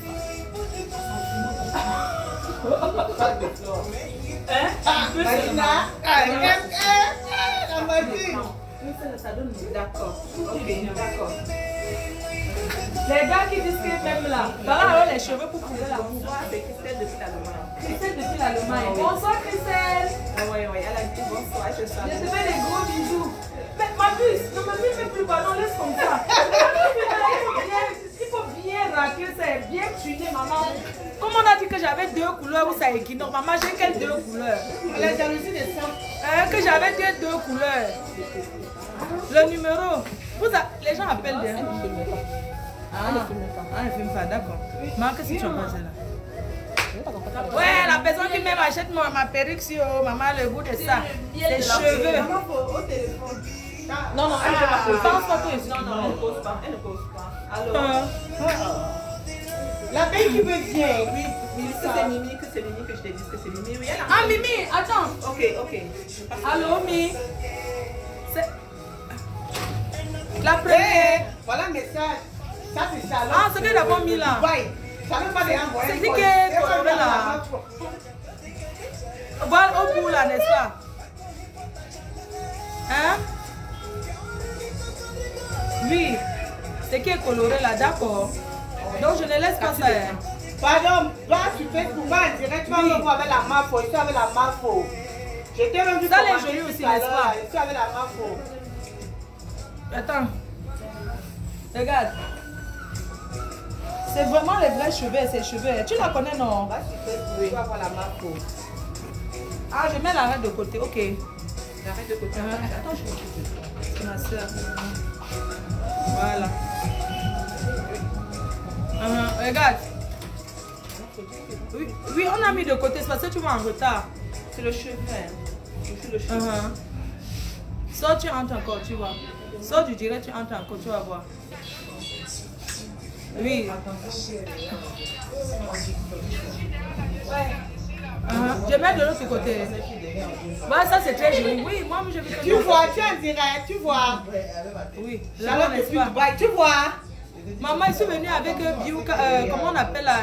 D'accord. Ok, d'accord. Les gars qui disent que même là, voilà alors les cheveux pour couvrir la bouche. C'est Christelle depuis l'Allemagne. Christelle depuis l'Allemagne. Bonsoir Christelle. Oui, elle a dit bonsoir, je Je te fais des gros bisous. Mais ma puce, ne me filme plus pas, non, laisse comme ça. Il faut bien raquer, c'est bien tuné, maman. Comme on a dit que j'avais deux couleurs, où ça équinoxe. Maman, j'ai quelles deux couleurs? La jalousie des sangs. Que j'avais deux couleurs. Le numéro. Les gens appellent des... Ah, ne filme pas, d'accord. Maman, qu'est-ce que tu as passé là? Ouais, la personne qui même achète ma perruque sur maman, le goût de ça. Les cheveux. Non, elle ne peut pas poser. Pense pas que Non, elle ne pose pas. Elle ne pose pas. Alors, La belle qui veut bien. oui, que c'est Mimi que je t'ai dit que c'est Mimi. Oui, elle a... Ah, Mimi, attends. Ok. Allô, Mimi. La première. Voilà le message. Ça, c'est ça. Ah, c'est que d'abord mis là. Ouais. Ça veut pas les envoyer. C'est dit que coloré là. Voilà au bout là, n'est-ce pas? Hein? Oui. C'est qui est coloré là, d'accord. Donc je ne laisse pas ça. Pardon, va sur Facebook, va en direct, tu vas me voir avec la mafo. Je suis avec la mafo. J'étais même vu ça les commenter jolis tout aussi, à n'est-ce l'heure. pas? Je suis avec la mafo. Attends. Regarde. C'est vraiment les vrais cheveux, ces cheveux. Tu la connais, non? Va sur Facebook, tu vas voir la mafo. Ah, je mets l'arrêt de côté, ok. Arrête de côté. Attends, c'est ma soeur. Voilà. Regarde. Oui, on a mis de côté, c'est parce que tu vas en retard. C'est le cheveu. Je suis le cheveu. Sors, tu entres encore, tu vois. Sors du direct, tu entres encore, tu vas voir. Oui. Je mets de l'autre côté. Voilà, ça c'est très joli. Oui, moi je vais. Tu vois, tu es en direct, tu vois. Oui, Charlotte n'est-ce depuis pas? Dubaï, tu vois. Maman, je suis venue avec comment on appelle la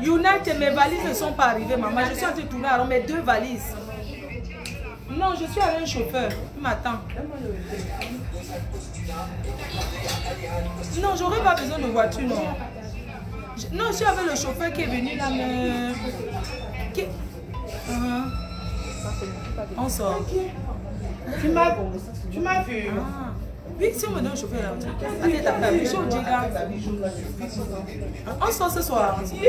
United. Mes valises ne sont pas arrivées, maman. Je suis en train de tourner alors mes deux valises. Non, je suis avec un chauffeur. Il m'attend. Non, j'aurais pas besoin de voiture, non. Non, je suis avec le chauffeur qui est venu là, mais... On sort. Tu m'as vu. Ah. Oui, si on me donne un chauffeur là, allez ta femme, je suis au Djiga. On sort ce soir. Si tu veux.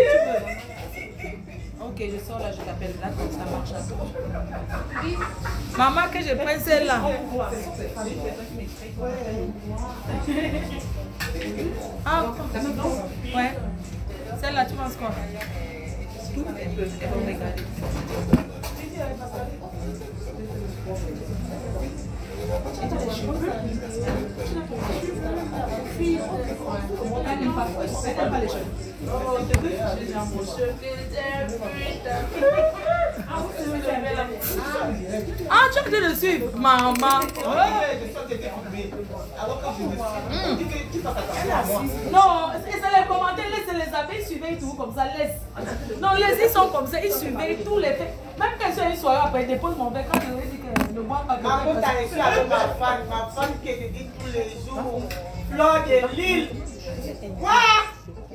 Ok, je sors là, je t'appelle là, comme ça marche. Maman, que je prenne celle-là. Ah, ouais. Celle-là, tu penses quoi? Tout, elles vont regarder. Ah, tu as été le suivre, maman. Non, c'est les commentaires, laissez les abeilles, suivez tout comme ça, laisse. Non, laisse, ils sont comme ça, ils suivent tous les faits. Même quand c'est une soirée après, ils déposent mon verre quand je leur dis que ne bois pas. Ma femme, t'as reçu avec ma femme qui te dit tous les jours, Fleur de Lille. Quoi?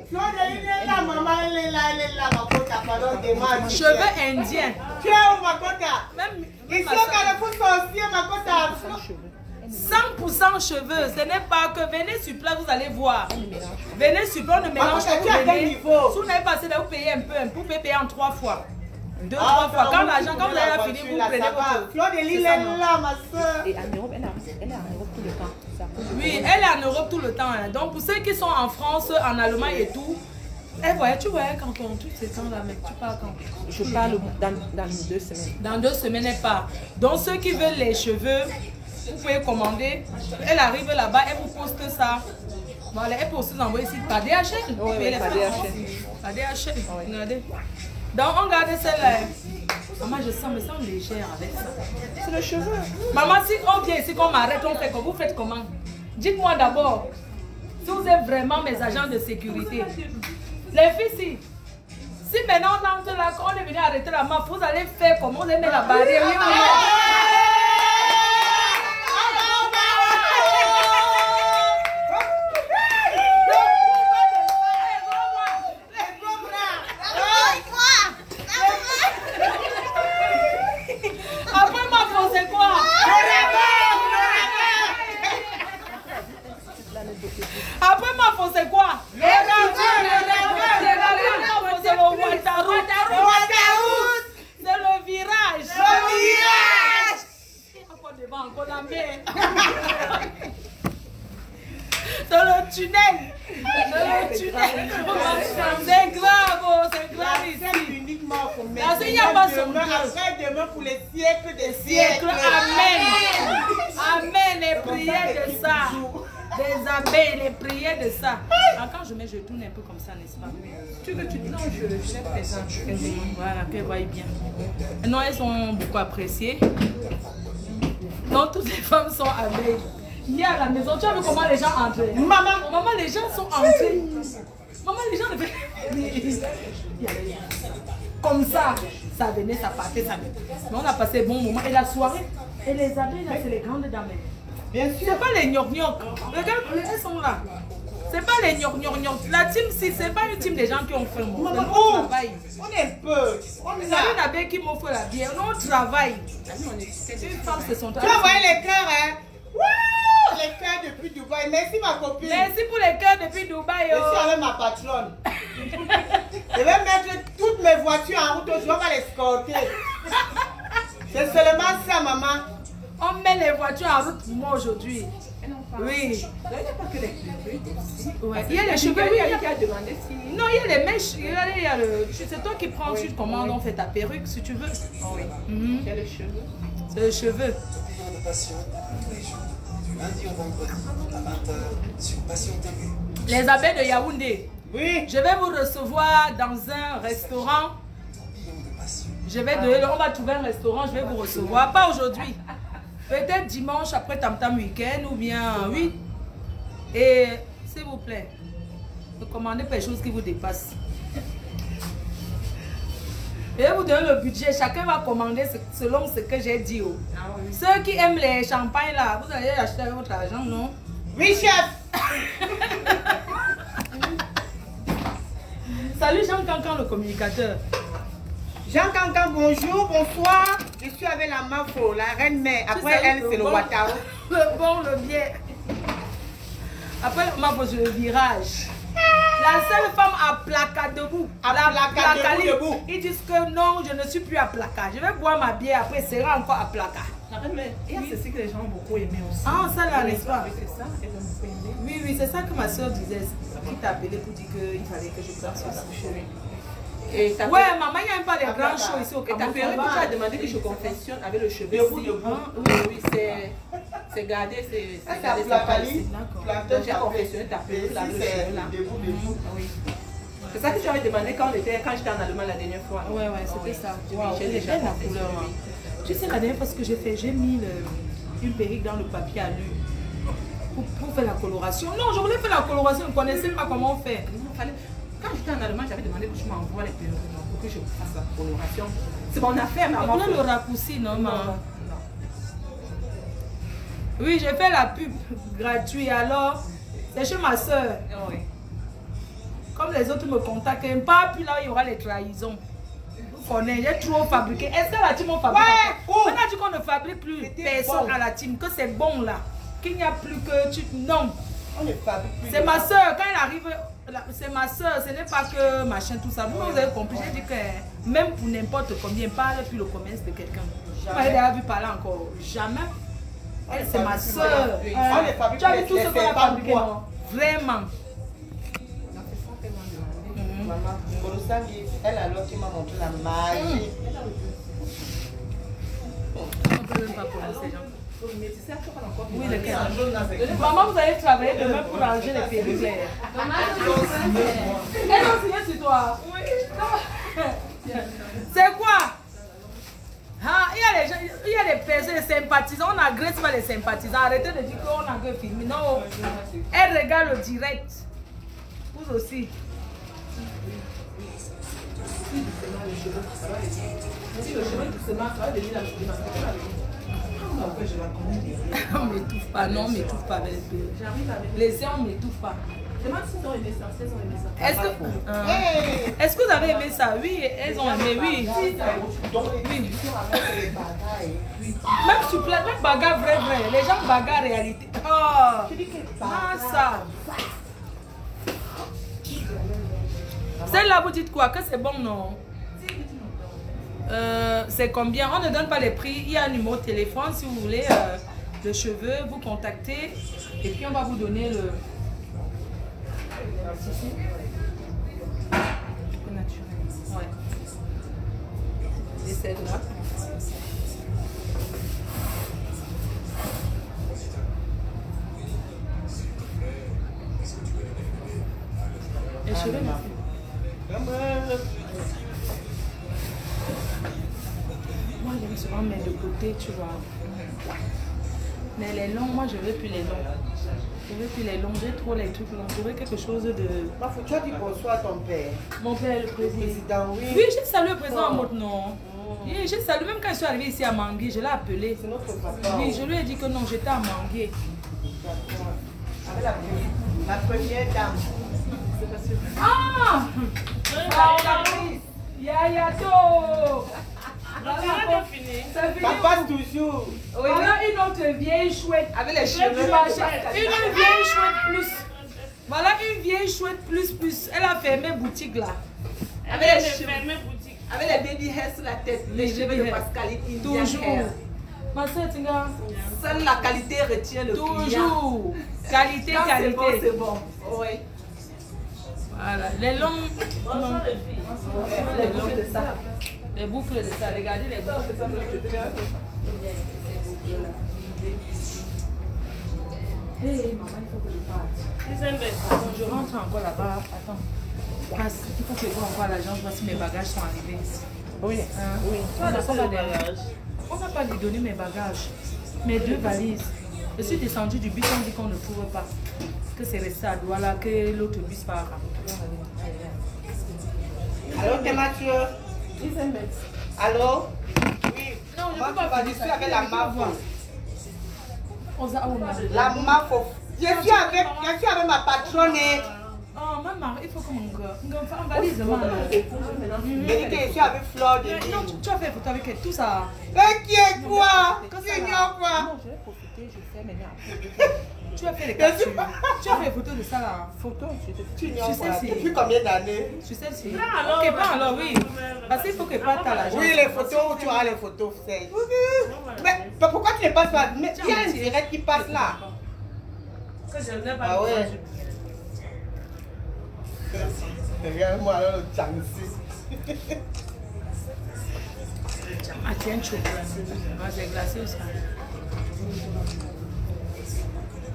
Fleur de Lille est là, maman, elle est là, ma pote, pardon, demande. Cheveux indiens. Tu es où, ma pote? Même Ici au Carrefour sorcier, ma pote. 100% cheveux, ce n'est pas que venez sur place, vous allez voir. Venez sur place, on ne mélange pas. Tu as quel niveau? Si vous n'avez pas assez, vous payez un peu, vous pouvez payer en 3 fois. 2, 3 fois. Quand l'argent, quand vous avez fini, vous prenez votre... Fleur de Lille est là, ma soeur. Et en Europe, elle est en Europe tout le temps. Oui, elle est en Europe tout le temps. Hein. Donc pour ceux qui sont en France, en Allemagne et tout, tu voyais quand on tout ces temps-là, mais tu parles quand? Je parle dans 2 semaines. Dans 2 semaines, elle part. Donc ceux qui veulent les cheveux, vous pouvez commander. Elle arrive là-bas, elle vous poste ça. Voilà, elle peut aussi vous envoyer ici par DHL. Oui, par DHL. Par DHL, regardez. Donc on garde celle-là. Maman, je me sens légère avec ça. C'est le cheveu. Maman, si on vient ici, qu'on m'arrête, on fait comme vous faites comment? Dites-moi d'abord, si vous êtes vraiment mes agents de sécurité. Les filles, si maintenant on entre là, on est venu arrêter la main, vous allez faire comment? Vous allez mettre la barrière. Après ma faute, c'est quoi? Après ma faute, c'est quoi? C'est le virage. C'est le tunnel. C'est grave, c'est grave ici. Uniquement pour mes Parce qu'il n'y a pas son Dieu. Après demain pour les siècles des Siècle, siècles. amen. Amen, les prières de ça. Des abeilles, les prières de ça. Alors, quand je mets, je tourne un peu comme ça, n'est-ce pas? Tu veux, non, je les présente. Voilà, qu'elles voient bien. Non, elles sont beaucoup appréciées. Non, toutes les femmes sont abeilles. Il y a à la maison, tu as vu comment les gens entrent? Maman, les gens sont entrés. Maman, les gens ne veulent comme ça venait, ça partait, ça venait. Mais on a passé un bon moment. Et la soirée, et les abeilles, là, c'est les grandes dames. Bien sûr. C'est pas les gnoc-gnoc. Regarde, elles sont là. C'est pas les gnoc-gnoc-gnoc. La team, c'est pas une team des gens qui ont fait mon travail. On est un peu. On est une abeille qui m'offre la bière. Nous, on travaille. Une femme, c'est son travail. Tu vas voir les cœurs, hein? Wouh! Les cœurs depuis Dubaï. Merci, ma copine. Merci pour les cœurs depuis Dubaï. Je suis avec ma patronne. Je vais mettre toutes mes voitures en route. Je vais pas l'escorter. C'est seulement ça, maman. On met les voitures en route pour moi aujourd'hui. Oui. Ouais. Il y a les cheveux. Oui, il y a demandé si... Non, il y a les mèches. Il y a le... C'est toi qui prends, tu commandes, on fait ta perruque si tu veux. Oui. Il y a les cheveux. C'est les cheveux. Du lundi au vendredi à 20h sur Passion TV. Les abeilles de Yaoundé. Oui. Je vais vous recevoir dans un restaurant. On va trouver un restaurant, je vais vous recevoir. Pas aujourd'hui. Peut-être dimanche après Tam Tam Week-end ou bien oui. Et s'il vous plaît, ne commandez pas les choses qui vous dépassent. Je vais vous donner le budget. Chacun va commander selon ce que j'ai dit. Ceux qui aiment les champagnes là, vous allez acheter avec votre argent, non? Oui, chef. Salut Jean Cancan, le communicateur. Jean Cancan, bonjour, bonsoir. Je suis avec la Mafo, la reine mère. Après elle, c'est le Watao. Le bon, le bien. Après le Mafo, c'est le virage. La seule femme à placard debout. Debout. Ils disent que non, je ne suis plus à placard. Je vais boire ma bière, après c'est encore à placard. Il y a ceci que les gens ont beaucoup aimé aussi. Ah, ça là, n'est-ce pas? C'est ça, elles ont beaucoup aimé. Oui, c'est ça que ma soeur disait. Qui t'a appelé pour dire qu'il fallait que je fasse ça. Et ouais, maman, il n'y a même pas les grands shows ici au Cameroun. Et ta perruque, tu as demandé que je confectionne avec le cheveu. Oui, c'est gardé, c'est gardé ça par ici. Donc j'ai confectionné ta perruque avec le cheveu là. Oui. C'est ça que tu avais demandé quand j'étais en Allemagne la dernière fois. Ouais, c'était ça. J'ai déjà la couleur. Tu sais, la dernière fois, ce que j'ai fait, j'ai mis une perruque dans le papier à lui. pour faire la coloration. Non, je voulais faire la coloration, je ne connaissais pas comment faire. Quand j'étais en Allemagne, j'avais demandé que tu m'envoies les perruques pour que je fasse la coloration. C'est mon affaire, mais on a le raccourci, non, non. Oui, j'ai fait la pub gratuite, alors c'est chez ma soeur. Oui. Comme les autres me contactent, pas puis là il y aura les trahisons. Vous connaissez, j'ai trop fabriqué. Est-ce que la team a fabriqué? On a dit qu'on ne fabrique plus personne à la team, que c'est bon là. Qu'il n'y a plus que tu. Non. C'est ma soeur, quand elle arrive, c'est ma soeur, ce n'est pas que machin, tout ça. Vous avez compris, j'ai dit que même pour n'importe combien, parle plus le commerce de quelqu'un. Vous m'avez déjà vu parler encore. Jamais. Elle, c'est ma soeur. Tu as vu tout ce qu'on a fabriqué, non? Vraiment. Maman, elle alors qui m'a montré la magie. On ne peut même pas connaître ces gens. Oui, lequel? Maman, vous allez travailler demain pour ranger les perruques. Elle a signé sur toi. Oui. C'est quoi? Ah, il y a les personnes, les sympathisants. On n'agresse pas les sympathisants. Arrêtez de dire qu'on a que filmer. Non. Elle regarde le direct. Vous aussi. Si le chemin doucement, ça va devenir la On ne m'étouffe pas, non, on ne m'étouffe pas avec les perruques. Les gens, on ne m'étouffe pas. Demande s'ils ont aimé ça. Est-ce que vous avez aimé ça? Oui, elles ont aimé, oui. Oui. Même sur place, même bagarre vrai. Les gens bagarre réalité. Oh, ça. Celle-là, vous dites quoi? Que c'est bon, non? C'est combien? On ne donne pas les prix. Il y a un numéro de téléphone si vous voulez de cheveux, vous contactez et puis on va vous donner le naturel. Ouais. Et celle-là. Les cheveux. Moi, j'aime souvent mettre de côté, tu vois. Mais les longs, moi, je veux plus les longs. Je veux plus les longs, j'ai trop les trucs longs. Je veux quelque chose de... Tu as dit bonsoir à ton père. Mon père, le président. Oui. Oui, j'ai salué le président en mode non. Oui, j'ai salué, même quand je suis arrivée ici à Mangué, je l'ai appelé. C'est notre papa. Oui, je lui ai dit que non, j'étais à Mangué. Avec la première dame. Ah! Yayato! Ça passe toujours. Voilà une autre vieille chouette. Avec les cheveux. Une vieille chouette plus. Voilà une vieille chouette plus. Elle a fermé boutique là. Avec les cheveux. Avec les baby hairs sur la tête. Les cheveux de Pascaline. Toujours. Ma soeur, tu vois. Seule la qualité retient le client. Toujours. Qualité. C'est bon. Oui. Voilà. Les longs. Les boucles de ça. Les boucles de ça. Regardez les boucles de ça. Hé, maman, il faut que je parte. Attends, je rentre encore là-bas. Attends. Il faut que je vois encore à l'agence voir si mes bagages sont arrivés. Oui. Oui. On va pas lui donner mes bagages. Mes 2 valises. Je suis descendue du bus, on dit qu'on ne trouve pas. Que c'est resté à Douala, que l'autre bus part. Alors, t'es Mathieu? Allô? Oui. Non, je Moi, ne peux pas je suis avec la MAFO. La La MAFO. Je suis avec ma patronne. Oh, maman, il faut que mon gars. On valise, maman. Je suis avec Flore de Non, tu as fait photo avec elle, tout ça. Mais qui est quoi? Tu ignores quoi? Non, je vais profiter, je fais maintenant. Tu as fait les captures. Tu as fait photo de ça là. Photo, Tu ignores sais quoi? si. Depuis combien d'années? Tu sais si. Ok, pas alors, oui. Parce qu'il faut que parte à l'agence. Oui, les photos, où tu auras les photos. Mais pourquoi tu ne passes pas? Mais il y a un direct qui passe là. Que je n'ai pas. Ah ouais. Regarde-moi alors le Jansi. Ah, tiens, chocolat. Ah, c'est glacé aussi.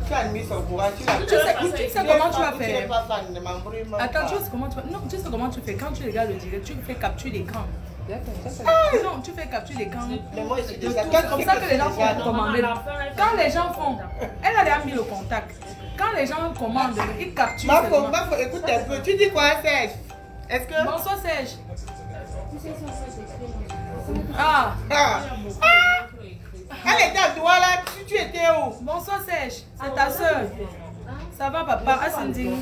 Tu as mis son courage. Tu sais comment tu vas faire. Tu n'es pas fan, ne m'embrouille pas. Attends, tu sais comment tu fais. Non, tu sais comment tu fais. Quand tu regardes le direct, tu fais capture d'écran. Non, tu fais capture d'écran. Mais moi, c'est De déjà tout. C'est comme ça que les gens font commander. Quand les gens font, elle a déjà mis le contact. Quand les gens commandent, ils capturent. Écoute un peu. Tu dis quoi, Serge? Est-ce que... Bonsoir Serge. Ah. Elle était à toi là, tu étais où? Bonsoir Serge, c'est ta soeur. Ça va papa? Asinding.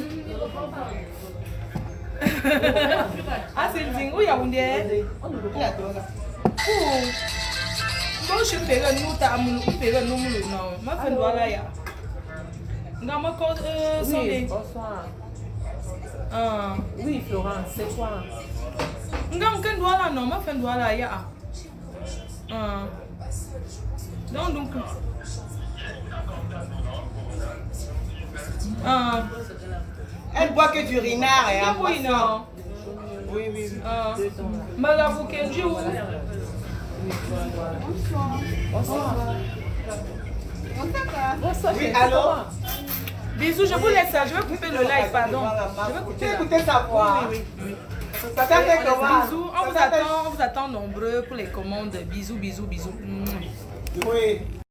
Asinding, où Yaoundé? Bon, je fais le nous, t'as moulou, fais le nous, non. Ma femme doit là, ya. Non, ma cause, oui, bonsoir. Oui, Florence, c'est quoi? Non, qu'elle doit là, non, ma femme doit là, ya. Donc. Elle boit que du renard et un oui, non. Oui. Malabou Kenji ou? Bonsoir. Oui, allô? Bisous, je vous laisse ça. Je vais couper le live, pardon. Je vais couper écouter sa voix. Oui. Ça fait comment? Bisous, on vous attend nombreux pour les commandes. Bisous. Oui.